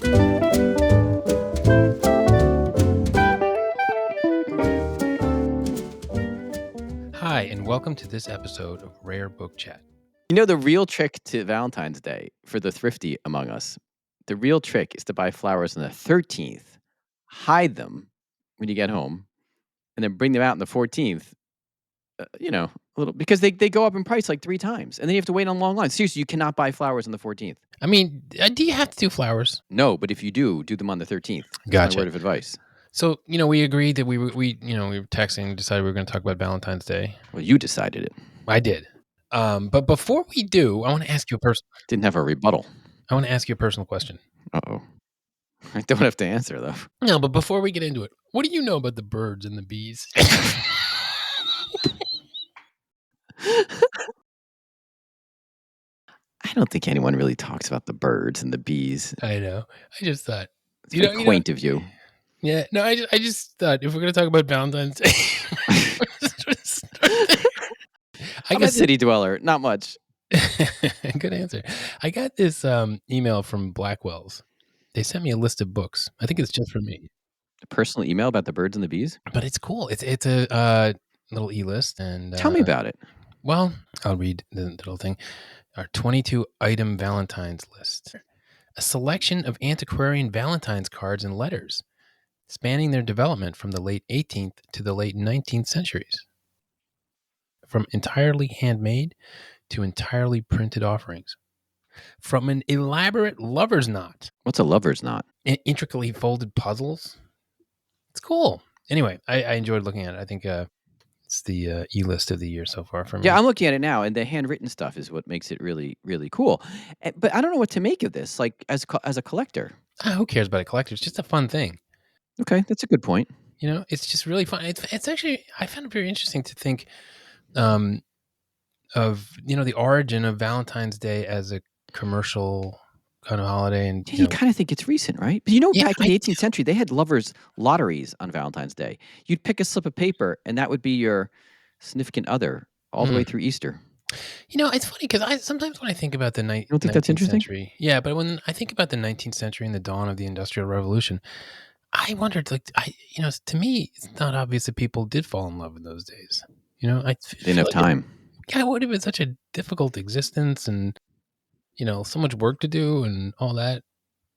Hi, and welcome to this episode of Rare Book Chat. You know, the real trick to Valentine's Day for the thrifty among us, the real trick is to buy flowers on the 13th, hide them when you get home, and then bring them out on the 14th. A little because they go up in price like 3 times, and then you have to wait on long lines. Seriously, you cannot buy flowers on the 14th. I mean, do you have to do flowers? No, but if you do them on the 13th. That's Gotcha. my word of advice. So, we agreed that we were texting, decided we were going to talk about Valentine's Day. Well, you decided it. I did. But before we do, I want to ask you Didn't have a rebuttal. I want to ask you a personal question. Uh-oh. I don't have to answer, though. No, but before we get into it, what do you know about the birds and the bees? I don't think anyone really talks about the birds and the bees. I know. I just thought. It's very quaint of you. Yeah. No, I just thought if we're going to talk about Valentine's Day, I'm a city dweller. Not much. Good answer. I got this email from Blackwell's. They sent me a list of books. I think it's just for me. A personal email about the birds and the bees? But it's cool. It's a little e-list. And tell me about it. Well, I'll read the little thing. Our 22-item Valentine's list. A selection of antiquarian Valentine's cards and letters, spanning their development from the late 18th to the late 19th centuries. From entirely handmade to entirely printed offerings. From an elaborate lover's knot. What's a lover's knot? Intricately folded puzzles. It's cool. Anyway, I enjoyed looking at it. I think it's the e-list of the year so far for me. Yeah, I'm looking at it now, and the handwritten stuff is what makes it really, really cool. But I don't know what to make of this, like, as a collector. Who cares about a collector? It's just a fun thing. Okay, that's a good point. It's just really fun. It's actually, I found it very interesting to think of, the origin of Valentine's Day as a commercial kind of holiday. And you kind of think it's recent, right? But back in the 18th century, they had lovers' lotteries on Valentine's Day. You'd pick a slip of paper, and that would be your significant other all the way through Easter. It's funny because sometimes when I think about the 19th don't think that's interesting? century, yeah, but when I think about the 19th century and the dawn of the Industrial Revolution, I wondered, to me, it's not obvious that people did fall in love in those days. I didn't have time. It would have been such a difficult existence, and so much work to do, and all that.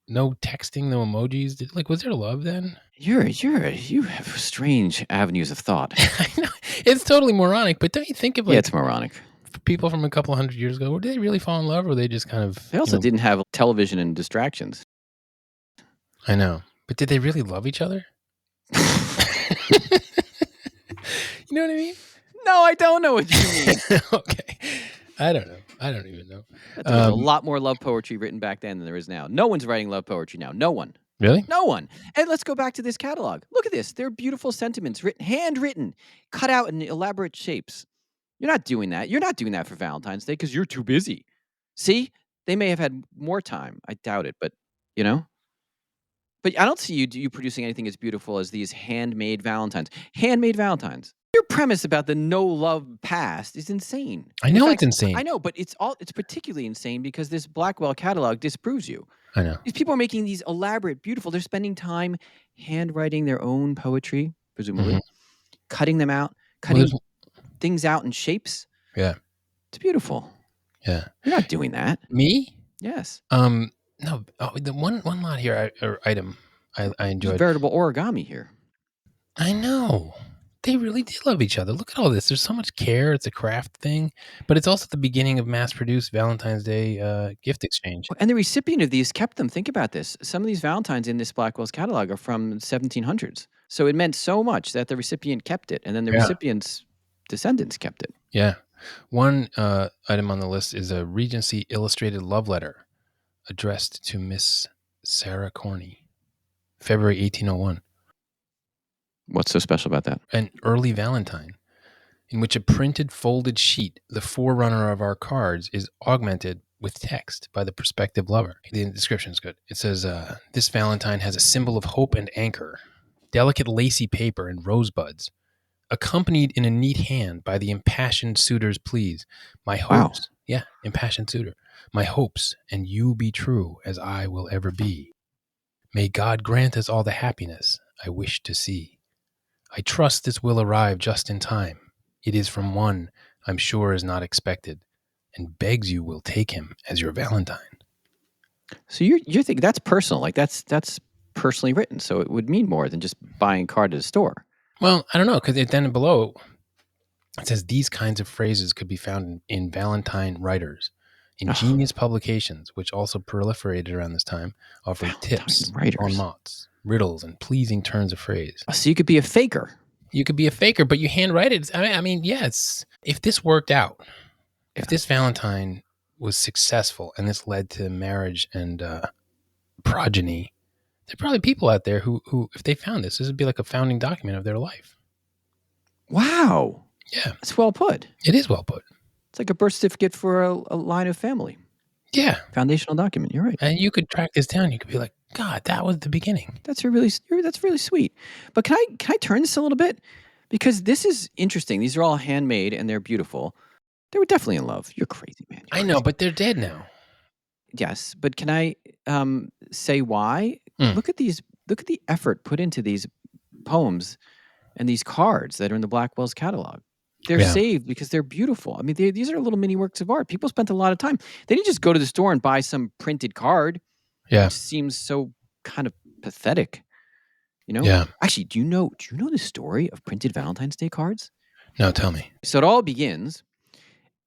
No texting, no emojis. Was there love then? You have strange avenues of thought. I know it's totally moronic, but don't you think of it's moronic. People from a couple hundred years ago, did they really fall in love, or were they just kind of? They also didn't have television and distractions. I know, but did they really love each other? You know what I mean? No, I don't know what you mean. Okay, I don't know. I don't even know. There was a lot more love poetry written back then than there is now. No one's writing love poetry now. No one. Really? No one. And let's go back to this catalog. Look at this. They're beautiful sentiments, handwritten, cut out in elaborate shapes. You're not doing that. You're not doing that for Valentine's Day because you're too busy. See? They may have had more time. I doubt it, but, But I don't see you producing anything as beautiful as these handmade Valentines. Handmade Valentines. Your premise about the no love past is insane. I know it's insane. I know, but it's particularly insane because this Blackwell catalog disproves you. I know. These people are making these elaborate, beautiful. They're spending time handwriting their own poetry, presumably, cutting them out, cutting things out in shapes. Yeah, it's beautiful. Yeah, you're not doing that. Me? Yes. No. Oh, the one lot here or item I enjoyed. There's veritable origami here. I know. They really do love each other. Look at all this. There's so much care. It's a craft thing, but it's also the beginning of mass-produced Valentine's Day gift exchange. And the recipient of these kept them. Think about this. Some of these Valentines in this Blackwell's catalog are from the 1700s. So it meant so much that the recipient kept it, and then the recipient's descendants kept it. Yeah. One item on the list is a Regency illustrated love letter addressed to Miss Sarah Corney, February 1801. What's so special about that? An early Valentine, in which a printed folded sheet, the forerunner of our cards, is augmented with text by the prospective lover. The description is good. It says, this Valentine has a symbol of hope and anchor, delicate lacy paper and rosebuds, accompanied in a neat hand by the impassioned suitor's pleas. My hopes. Wow. Yeah, impassioned suitor. My hopes, and you be true as I will ever be. May God grant us all the happiness I wish to see. I trust this will arrive just in time. It is from one I'm sure is not expected, and begs you will take him as your Valentine. So you're thinking that's personal, like that's personally written, so it would mean more than just buying a card at a store. Well, I don't know, because then below it says these kinds of phrases could be found in Valentine writers, Oh, ingenious publications, which also proliferated around this time, offering Valentine tips, bon writers. mots, riddles, and pleasing turns of phrase. So you could be a faker. You could be a faker, but you handwrite it. I mean, yes. If this worked out, if Yeah. this Valentine was successful and this led to marriage and progeny, there are probably people out there who, if they found this would be like a founding document of their life. Wow. Yeah, That's well put. it is well put. It's like a birth certificate for a line of family. Yeah, Foundational document. You're right. and you could track this down. You could be like, God, that was the beginning. That's really sweet. But can I turn this a little bit? Because this is interesting. These are all handmade and they're beautiful. They were definitely in love. You're crazy, man. You're I know, crazy. but they're dead now. Yes, but can I say why? Mm, Look at these. Look at the effort put into these poems and these cards that are in the Blackwell's catalog. They're yeah, saved because they're beautiful. I mean, these are little mini works of art. People spent a lot of time. They didn't just go to the store and buy some printed card, yeah, which seems so kind of pathetic. You know? yeah. Actually, do you know the story of printed Valentine's Day cards? No, tell me. So it all begins.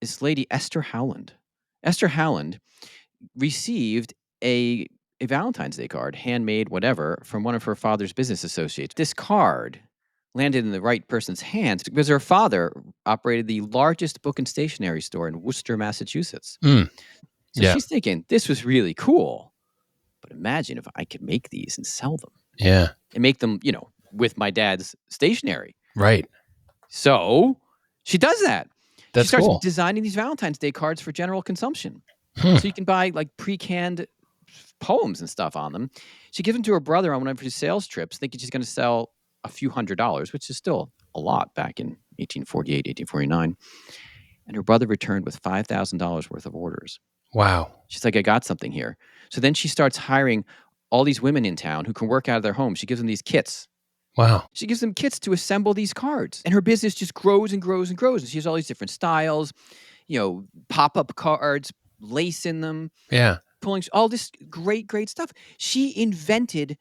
This lady Esther Howland. Esther Howland received a Valentine's Day card, handmade, whatever, from one of her father's business associates. This card landed in the right person's hands because her father operated the largest book and stationery store in Worcester, Massachusetts. Mm, So yeah, she's thinking, this was really cool. But imagine if I could make these and sell them yeah, and make them, with my dad's stationery. right. So she does that. She That's starts cool. designing these Valentine's Day cards for general consumption. Hmm. So you can buy like pre-canned poems and stuff on them. She gives them to her brother on one of his sales trips, thinking she's going to sell a few $100s, which is still a lot back in 1848, 1849. And her brother returned with $5,000 worth of orders. Wow. She's like, I got something here. So then she starts hiring all these women in town who can work out of their homes. She gives them these kits. Wow. She gives them kits to assemble these cards. And her business just grows and grows and grows. And she has all these different styles, pop-up cards, lace in them, Yeah. pulling all this great stuff. She invented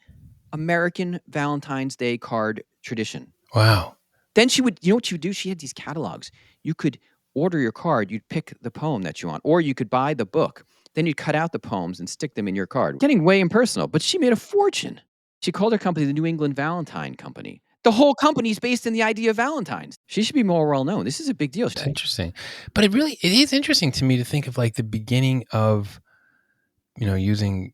American Valentine's Day card tradition. Wow. Then she would, you know what she would do? She had these catalogs. You could order your card, you'd pick the poem that you want, or you could buy the book. Then you'd cut out the poems and stick them in your card. Getting way impersonal, but she made a fortune. She called her company the New England Valentine Company. The whole company is based in the idea of Valentine's. She should be more well known. This is a big deal. It's interesting. But it is interesting to me to think of like the beginning of, using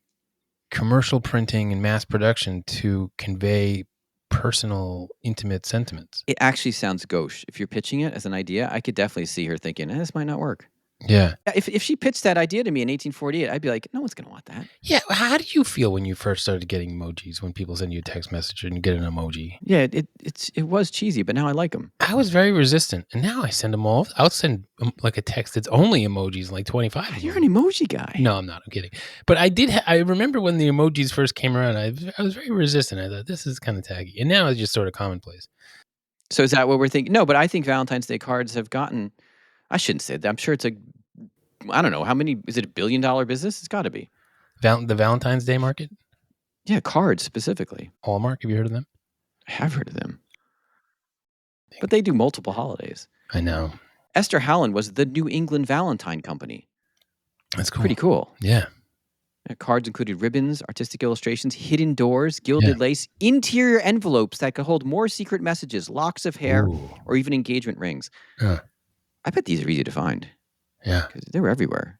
commercial printing and mass production to convey personal, intimate sentiments. It actually sounds gauche. If you're pitching it as an idea, I could definitely see her thinking, this might not work. Yeah. If she pitched that idea to me in 1848, I'd be like, no one's going to want that. Yeah. How did you feel when you first started getting emojis, when people send you a text message and you get an emoji? Yeah, it was cheesy, but now I like them. I was very resistant. And now I send them all. I'll send like a text that's only emojis, like 25 of You're them. an emoji guy. No, I'm not. I'm kidding. But I did. I remember when the emojis first came around. I was very resistant. I thought this is kind of taggy, and now it's just sort of commonplace. So is that what we're thinking? No, but I think Valentine's Day cards have gotten, I shouldn't say that. I'm sure it's I don't know, how many, is it a $1 billion business? It's got to be. The Valentine's Day market, Yeah, cards specifically. Hallmark. Have you heard of them? I have heard of them. But they do multiple holidays. I know. Esther Howland was the New England Valentine Company. That's cool. Pretty cool. Yeah. Cards included ribbons, artistic illustrations, hidden doors, gilded lace, interior envelopes that could hold more secret messages, locks of hair, Ooh. or even engagement rings. Yeah. I bet these are easy to find Yeah. because they were everywhere.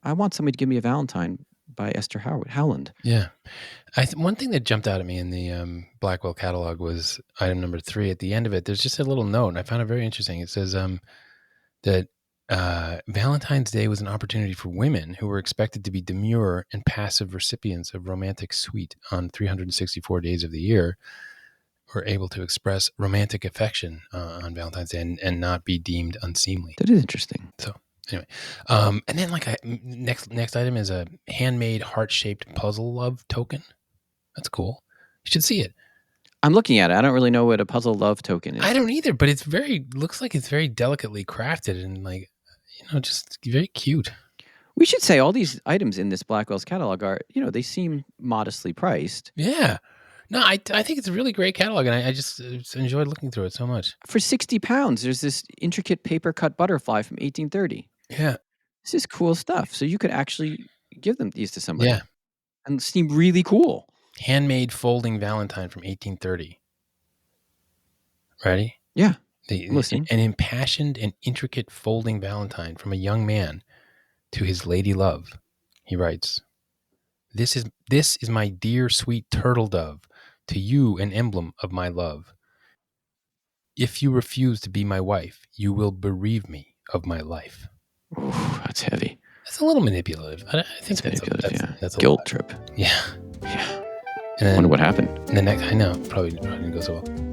I want somebody to give me a Valentine by Esther Howland. Yeah. One thing that jumped out at me in the Blackwell catalog was item number 3. At the end of it, there's just a little note, and I found it very interesting. It says that Valentine's Day was an opportunity for women who were expected to be demure and passive recipients of romantic sweet on 364 days of the year, were able to express romantic affection on Valentine's Day and not be deemed unseemly. That is interesting. So anyway, and then like next item is a handmade heart-shaped puzzle love token. That's cool. You should see it. I'm looking at it. I don't really know what a puzzle love token I is. don't either, but it's looks like it's very delicately crafted and like, just very cute. We should say all these items in this Blackwell's catalog are, they seem modestly priced. Yeah. No, I think it's a really great catalog, and I just enjoyed looking through it so much. For 60 pounds, there's this intricate paper cut butterfly from 1830. Yeah. This is cool stuff. So you could actually give them these to Yeah. somebody and seem really cool. Handmade folding Valentine from 1830. Ready? Yeah, I'm The listening. An impassioned and intricate folding Valentine from a young man to his lady love. He writes, This is my dear sweet turtle dove, to you an emblem of my love. If you refuse to be my wife, you will bereave me of my life. Ooh, that's heavy. That's a little manipulative. I think That's manipulative, yeah. that's a Guilt lot. trip. Yeah. Yeah. And then Wonder what happened. the next, I know, probably didn't go so well.